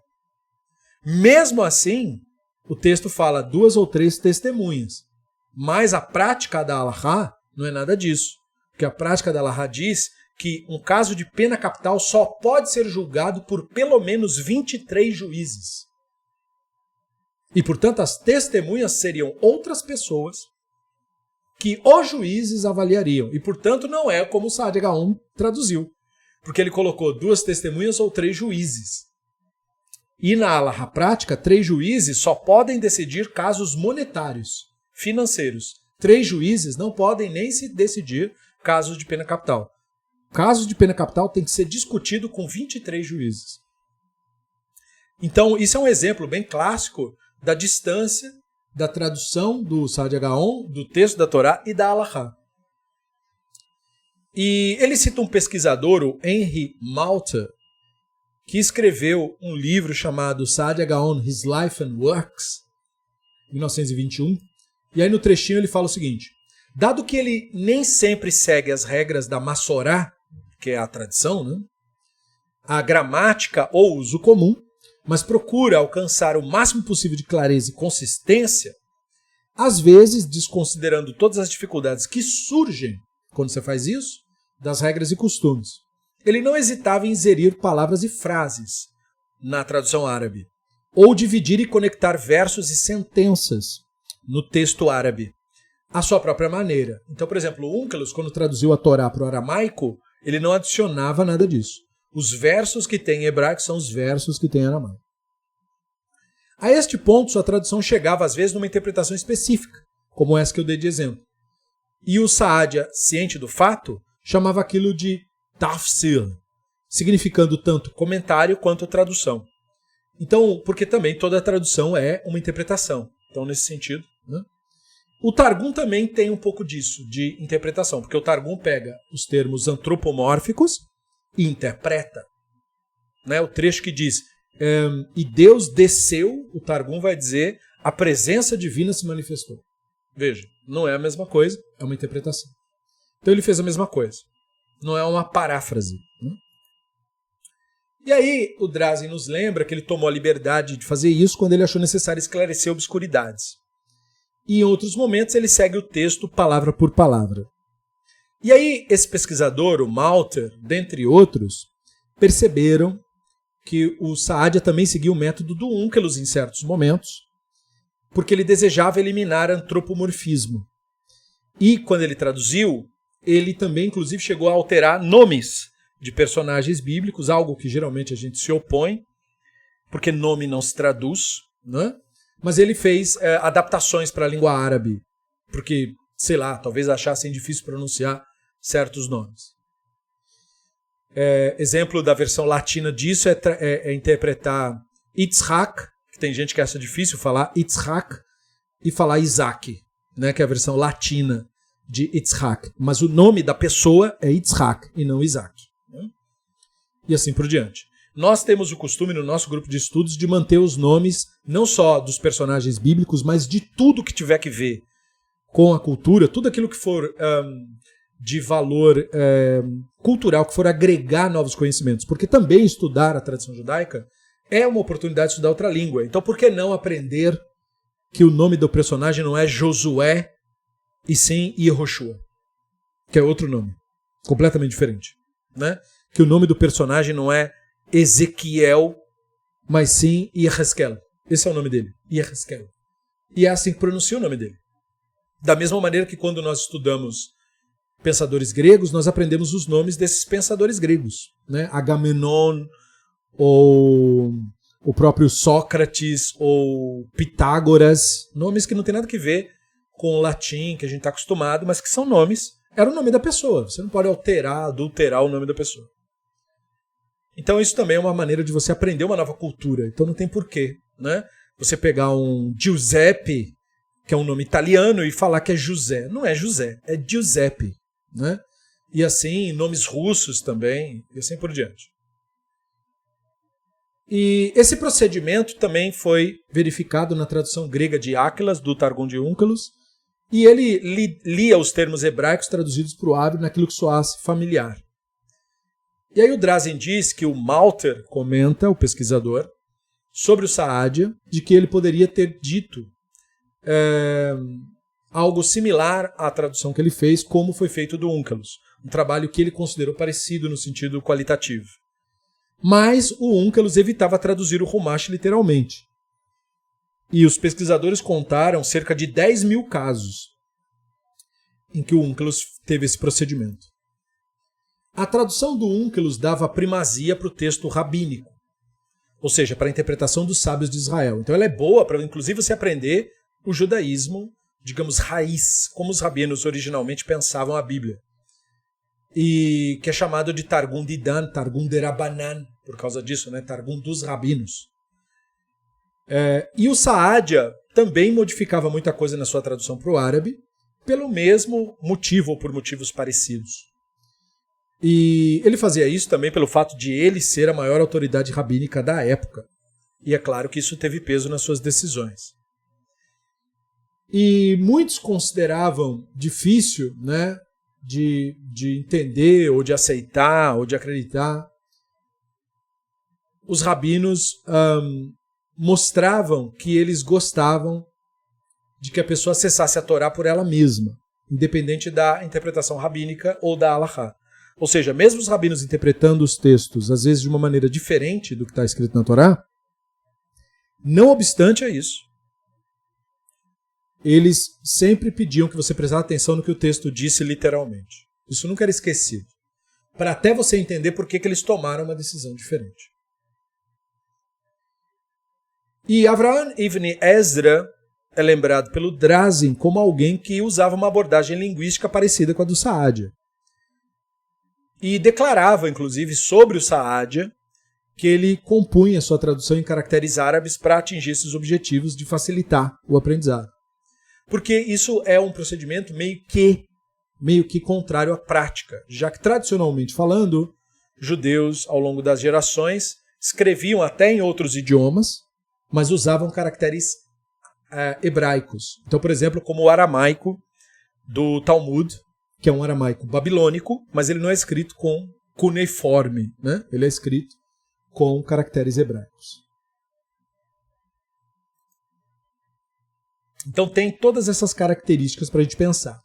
Mesmo assim, o texto fala 2 ou 3 testemunhas. Mas a prática da alahá não é nada disso. Porque a prática da alahá diz que um caso de pena capital só pode ser julgado por pelo menos 23 juízes. E, portanto, as testemunhas seriam outras pessoas que os juízes avaliariam. E, portanto, não é como o Saadia Gaon traduziu. Porque ele colocou 2 testemunhas ou 3 juízes. E na alahá prática, 3 juízes só podem decidir casos monetários, financeiros. 3 juízes não podem nem se decidir casos de pena capital. Casos de pena capital tem que ser discutido com 23 juízes. Então, isso é um exemplo bem clássico da distância da tradução do Saadia Gaon, do texto da Torá e da alahá. E ele cita um pesquisador, o Henry Malta, que escreveu um livro chamado Saadia Gaon, His Life and Works, 1921. E aí no trechinho ele fala o seguinte: dado que ele nem sempre segue as regras da Massorá, que é a tradição, né? A gramática ou uso comum, mas procura alcançar o máximo possível de clareza e consistência, às vezes desconsiderando todas as dificuldades que surgem quando você faz isso, das regras e costumes. Ele não hesitava em inserir palavras e frases na tradução árabe, ou dividir e conectar versos e sentenças no texto árabe, à sua própria maneira. Então, por exemplo, o Onkelos, quando traduziu a Torá para o aramaico, ele não adicionava nada disso. Os versos que tem em hebraico são os versos que tem em aramaico. A este ponto, sua tradução chegava às vezes numa interpretação específica, como essa que eu dei de exemplo. E o Saadia, ciente do fato, chamava aquilo de tafsir, significando tanto comentário quanto tradução. Então, porque também toda tradução é uma interpretação. Então, nesse sentido, né? O Targum também tem um pouco disso, de interpretação, porque o Targum pega os termos antropomórficos e interpreta. Né? O trecho que diz, e Deus desceu, o Targum vai dizer, a presença divina se manifestou. Veja, não é a mesma coisa, é uma interpretação. Então ele fez a mesma coisa. Não é uma paráfrase. Né? E aí o Drazen nos lembra que ele tomou a liberdade de fazer isso quando ele achou necessário esclarecer obscuridades. E em outros momentos ele segue o texto palavra por palavra. E aí esse pesquisador, o Malter, dentre outros, perceberam que o Saadia também seguia o método do Onkelos em certos momentos, porque ele desejava eliminar antropomorfismo. E quando ele traduziu, ele também inclusive chegou a alterar nomes de personagens bíblicos, algo que geralmente a gente se opõe, porque nome não se traduz, né? Mas ele fez adaptações para a língua árabe, porque, sei lá, talvez achassem difícil pronunciar certos nomes. Exemplo da versão latina disso é interpretar Yitzhak, que tem gente que acha difícil falar Yitzhak, e falar Isaac, né, que é a versão latina de Yitzhak. Mas o nome da pessoa é Yitzhak e não Isaac. Né? E assim por diante. Nós temos o costume no nosso grupo de estudos de manter os nomes não só dos personagens bíblicos, mas de tudo que tiver que ver com a cultura, tudo aquilo que for de valor cultural, que for agregar novos conhecimentos. Porque também estudar a tradição judaica é uma oportunidade de estudar outra língua. Então por que não aprender que o nome do personagem não é Josué, e sim Yehoshua, que é outro nome, completamente diferente. Né? Que o nome do personagem não é Ezequiel, mas sim Yehezkel. Esse é o nome dele, Yehezkel. E é assim que pronuncia o nome dele. Da mesma maneira que quando nós estudamos pensadores gregos, nós aprendemos os nomes desses pensadores gregos. Né? Agamenon, ou o próprio Sócrates, ou Pitágoras, nomes que não tem nada a ver com o latim que a gente está acostumado, mas que são nomes, era o nome da pessoa. Você não pode alterar, adulterar o nome da pessoa. Então isso também é uma maneira de você aprender uma nova cultura. Então não tem porquê, né? Você pegar um Giuseppe, que é um nome italiano, e falar que é José. Não é José, é Giuseppe. Né? E assim, nomes russos também, e assim por diante. E esse procedimento também foi verificado na tradução grega de Áquilas, do Targum de Onkelos, e ele lia os termos hebraicos traduzidos para o árabe naquilo que soasse familiar. E aí o Drazen diz que o Malter comenta, o pesquisador, sobre o Saadia, de que ele poderia ter dito algo similar à tradução que ele fez, como foi feito do Onkelos, um trabalho que ele considerou parecido no sentido qualitativo. Mas o Onkelos evitava traduzir o Humash literalmente. E os pesquisadores contaram cerca de 10 mil casos em que o Onkelos teve esse procedimento. A tradução do Onkelos dava primazia para o texto rabínico, ou seja, para a interpretação dos sábios de Israel. Então ela é boa para, inclusive, você aprender o judaísmo, digamos, raiz, como os rabinos originalmente pensavam a Bíblia. E que é chamado de Targum Didan, Targum de Rabbanan, por causa disso, né? Targum dos rabinos. E o Saadia também modificava muita coisa na sua tradução para o árabe, pelo mesmo motivo ou por motivos parecidos. E ele fazia isso também pelo fato de ele ser a maior autoridade rabínica da época. E é claro que isso teve peso nas suas decisões. E muitos consideravam difícil, né, de entender, ou de aceitar, ou de acreditar. Os rabinos mostravam que eles gostavam de que a pessoa acessasse a Torá por ela mesma, independente da interpretação rabínica ou da Halachá. Ou seja, mesmo os rabinos interpretando os textos, às vezes de uma maneira diferente do que está escrito na Torá, não obstante a isso, eles sempre pediam que você prestasse atenção no que o texto disse literalmente. Isso nunca era esquecido. Para até você entender por que eles tomaram uma decisão diferente. E Avraham Ibn Ezra é lembrado pelo Drazen como alguém que usava uma abordagem linguística parecida com a do Saadia. E declarava, inclusive, sobre o Saadia, que ele compunha sua tradução em caracteres árabes para atingir esses objetivos de facilitar o aprendizado. Porque isso é um procedimento meio que contrário à prática, já que, tradicionalmente falando, judeus, ao longo das gerações, escreviam até em outros idiomas, mas usavam caracteres hebraicos. Então, por exemplo, como o aramaico do Talmud, que é um aramaico babilônico, mas ele não é escrito com cuneiforme, né? Ele é escrito com caracteres hebraicos. Então tem todas essas características para a gente pensar.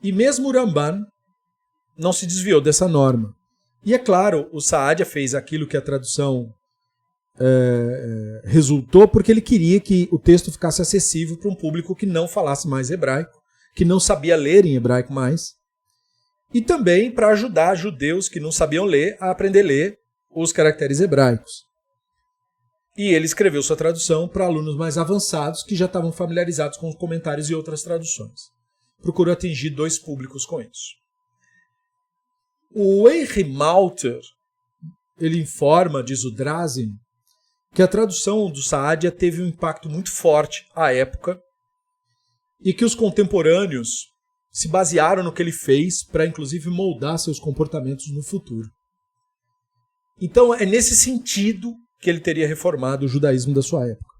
E mesmo o Ramban não se desviou dessa norma. E é claro, o Saadia fez aquilo que a tradução resultou porque ele queria que o texto ficasse acessível para um público que não falasse mais hebraico, que não sabia ler em hebraico mais, e também para ajudar judeus que não sabiam ler a aprender a ler os caracteres hebraicos. E ele escreveu sua tradução para alunos mais avançados que já estavam familiarizados com os comentários e outras traduções. Procurou atingir dois públicos com isso. O Henry Malter, ele informa, diz o Drazen, que a tradução do Saadia teve um impacto muito forte à época e que os contemporâneos se basearam no que ele fez para, inclusive, moldar seus comportamentos no futuro. Então, é nesse sentido que ele teria reformado o judaísmo da sua época.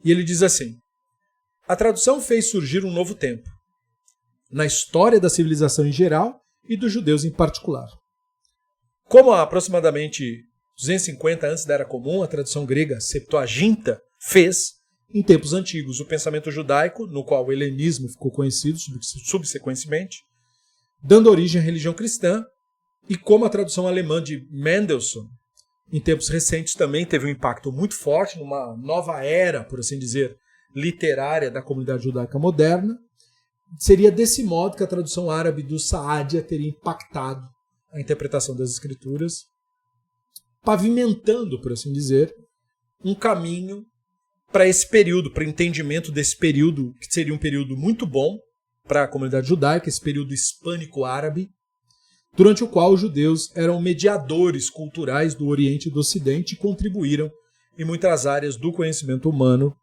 E ele diz assim: a tradução fez surgir um novo tempo, na história da civilização em geral e dos judeus em particular. Como há aproximadamente 250 antes da Era Comum, a tradução grega Septuaginta fez, em tempos antigos, o pensamento judaico, no qual o helenismo ficou conhecido subsequentemente, dando origem à religião cristã, e como a tradução alemã de Mendelssohn, em tempos recentes, também teve um impacto muito forte numa nova era, por assim dizer, literária da comunidade judaica moderna, seria desse modo que a tradução árabe do Saadia teria impactado a interpretação das Escrituras, pavimentando, por assim dizer, um caminho para esse período, para o entendimento desse período, que seria um período muito bom para a comunidade judaica, esse período hispânico-árabe, durante o qual os judeus eram mediadores culturais do Oriente e do Ocidente e contribuíram em muitas áreas do conhecimento humano,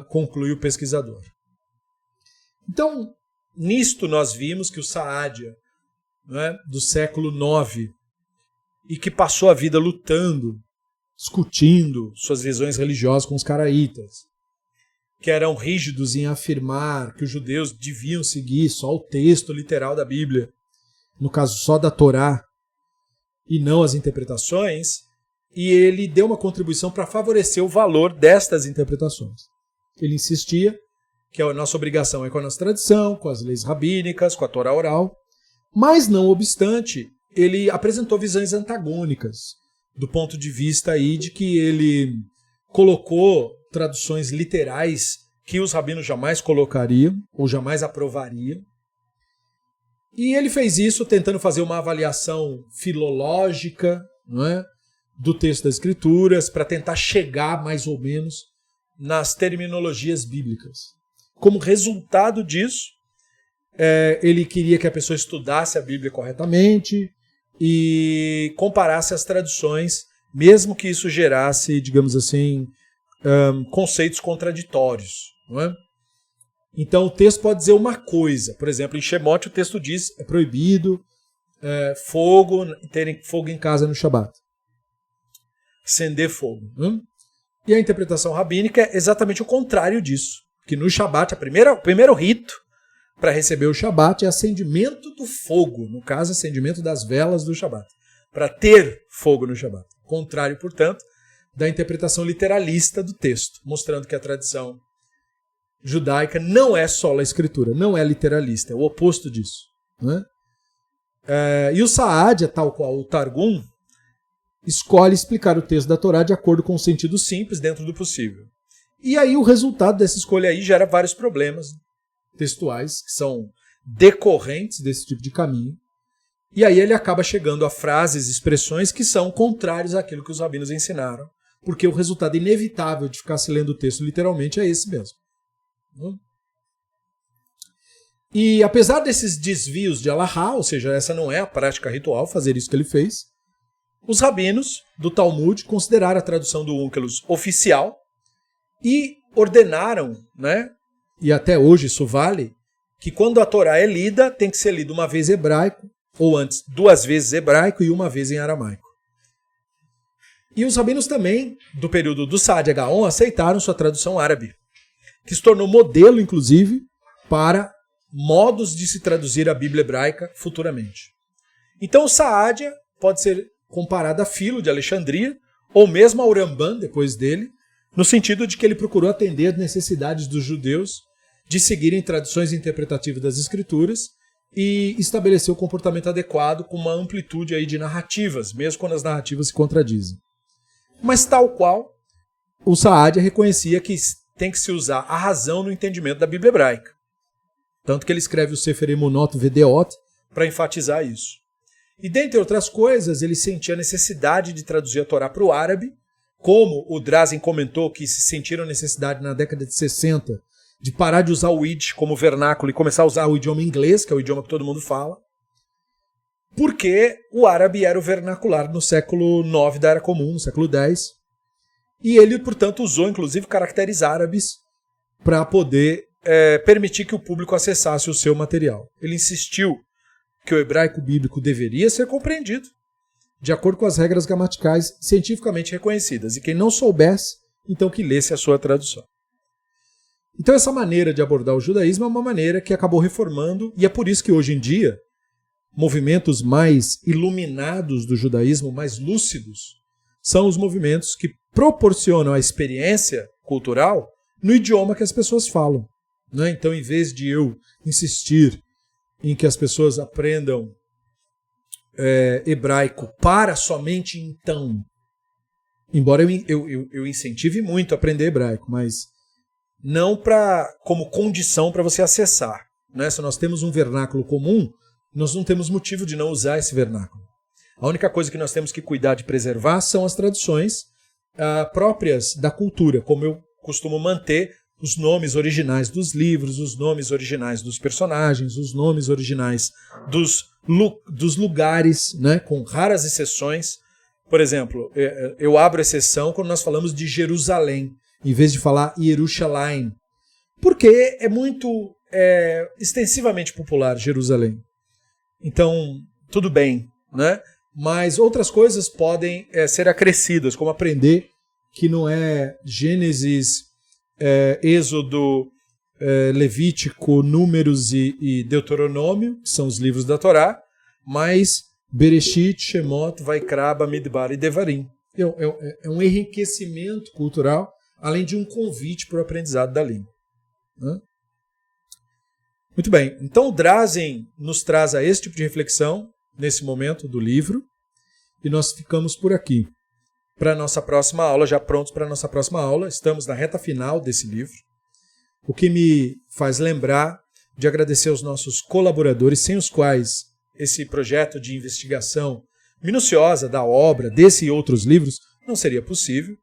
conclui o pesquisador. Então, nisto nós vimos que o Saadia, né, do século IX, e que passou a vida lutando, discutindo suas visões religiosas com os caraítas, que eram rígidos em afirmar que os judeus deviam seguir só o texto literal da Bíblia, no caso só da Torá, e não as interpretações, e ele deu uma contribuição para favorecer o valor destas interpretações. Ele insistia que a nossa obrigação é com a nossa tradição, com as leis rabínicas, com a Torá oral, mas, não obstante, ele apresentou visões antagônicas, do ponto de vista aí de que ele colocou traduções literais que os rabinos jamais colocariam ou jamais aprovariam. E ele fez isso tentando fazer uma avaliação filológica, não é, do texto das Escrituras, para tentar chegar mais ou menos nas terminologias bíblicas. Como resultado disso, ele queria que a pessoa estudasse a Bíblia corretamente e comparasse as traduções, mesmo que isso gerasse, digamos assim, conceitos contraditórios. Não é? Então o texto pode dizer uma coisa. Por exemplo, em Shemot o texto diz é proibido terem fogo em casa no Shabat. Acender fogo. E a interpretação rabínica é exatamente o contrário disso. Que no Shabat, o primeiro rito para receber o Shabat é acendimento do fogo. No caso, acendimento das velas do Shabat. Para ter fogo no Shabat. Contrário, portanto, da interpretação literalista do texto. Mostrando que a tradição judaica não é só a Escritura, não é literalista. É o oposto disso. Né? E o Saadia, tal qual o Targum, escolhe explicar o texto da Torá de acordo com o sentido simples dentro do possível. E aí o resultado dessa escolha aí gera vários problemas textuais que são decorrentes desse tipo de caminho. E aí ele acaba chegando a frases e expressões que são contrárias àquilo que os rabinos ensinaram, porque o resultado inevitável de ficar se lendo o texto literalmente é esse mesmo. E apesar desses desvios de Alahá, ou seja, essa não é a prática ritual, fazer isso que ele fez, os rabinos do Talmud consideraram a tradução do Onkelos oficial e ordenaram, né, e até hoje isso vale, que quando a Torá é lida, tem que ser lida uma vez hebraico, ou antes, 2 vezes hebraico e 1 vez em aramaico. E os rabinos também, do período do Saadia Gaon, aceitaram sua tradução árabe, que se tornou modelo, inclusive, para modos de se traduzir a Bíblia hebraica futuramente. Então o Saadia pode ser comparado a Filo de Alexandria, ou mesmo ao Ramban, depois dele, no sentido de que ele procurou atender às necessidades dos judeus de seguirem tradições interpretativas das Escrituras e estabelecer o comportamento adequado com uma amplitude aí de narrativas, mesmo quando as narrativas se contradizem. Mas tal qual, o Saadia reconhecia que tem que se usar a razão no entendimento da Bíblia hebraica. Tanto que ele escreve o Sefer Emunot Vedeot para enfatizar isso. E, dentre outras coisas, ele sentia a necessidade de traduzir a Torá para o árabe, como o Drazen comentou que se sentiram necessidade na década de 60 de parar de usar o Yiddish como vernáculo e começar a usar o idioma inglês, que é o idioma que todo mundo fala, porque o árabe era o vernacular no século IX da Era Comum, no século X, E ele, portanto, usou inclusive caracteres árabes para poder permitir que o público acessasse o seu material. Ele insistiu que o hebraico bíblico deveria ser compreendido de acordo com as regras gramaticais cientificamente reconhecidas. E quem não soubesse, então que lesse a sua tradução. Então essa maneira de abordar o judaísmo é uma maneira que acabou reformando, e é por isso que hoje em dia movimentos mais iluminados do judaísmo, mais lúcidos, são os movimentos que proporcionam a experiência cultural no idioma que as pessoas falam. Né? Então, em vez de eu insistir em que as pessoas aprendam hebraico para somente então, embora eu incentive muito a aprender hebraico, mas não como condição para você acessar. Né? Se nós temos um vernáculo comum, nós não temos motivo de não usar esse vernáculo. A única coisa que nós temos que cuidar de preservar são as tradições próprias da cultura, como eu costumo manter os nomes originais dos livros, os nomes originais dos personagens, os nomes originais dos lugares, né, com raras exceções. Por exemplo, eu abro exceção quando nós falamos de Jerusalém, em vez de falar Yerushalayim, porque é muito extensivamente popular Jerusalém. Então, tudo bem, né? Mas outras coisas podem ser acrescidas, como aprender que não é Gênesis, Êxodo, Levítico, Números e Deuteronômio, que são os livros da Torá, mas Bereshit, Shemot, Vaikra, Bamidbar e Devarim. É um enriquecimento cultural, além de um convite para o aprendizado da língua. Né? Muito bem, então o Drazen nos traz a esse tipo de reflexão nesse momento do livro, e nós ficamos por aqui. Para a nossa próxima aula, já prontos para a nossa próxima aula, estamos na reta final desse livro, o que me faz lembrar de agradecer aos nossos colaboradores, sem os quais esse projeto de investigação minuciosa da obra, desse e outros livros, não seria possível.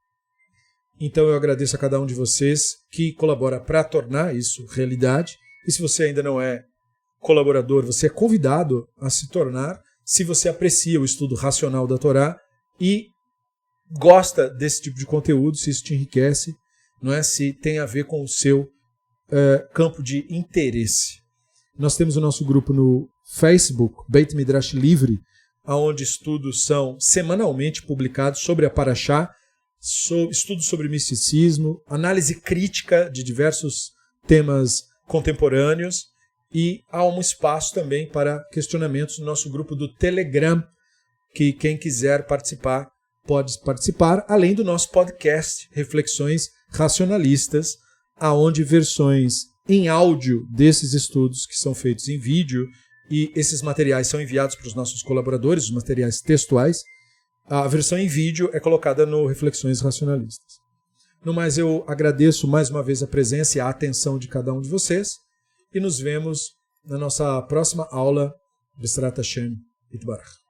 Então eu agradeço a cada um de vocês que colabora para tornar isso realidade, e se você ainda não é colaborador, você é convidado a se tornar, se você aprecia o estudo racional da Torá e gosta desse tipo de conteúdo, se isso te enriquece, não é? Se tem a ver com o seu campo de interesse. Nós temos o nosso grupo no Facebook, Beit Midrash Livre, onde estudos são semanalmente publicados sobre a Parashá, estudos sobre misticismo, análise crítica de diversos temas contemporâneos, e há um espaço também para questionamentos no nosso grupo do Telegram, que quem quiser participar pode participar, além do nosso podcast Reflexões Racionalistas, aonde versões em áudio desses estudos que são feitos em vídeo, e esses materiais são enviados para os nossos colaboradores, os materiais textuais, a versão em vídeo é colocada no Reflexões Racionalistas. No mais, eu agradeço mais uma vez a presença e a atenção de cada um de vocês, e nos vemos na nossa próxima aula. B'ezrat Hashem Yitbarach.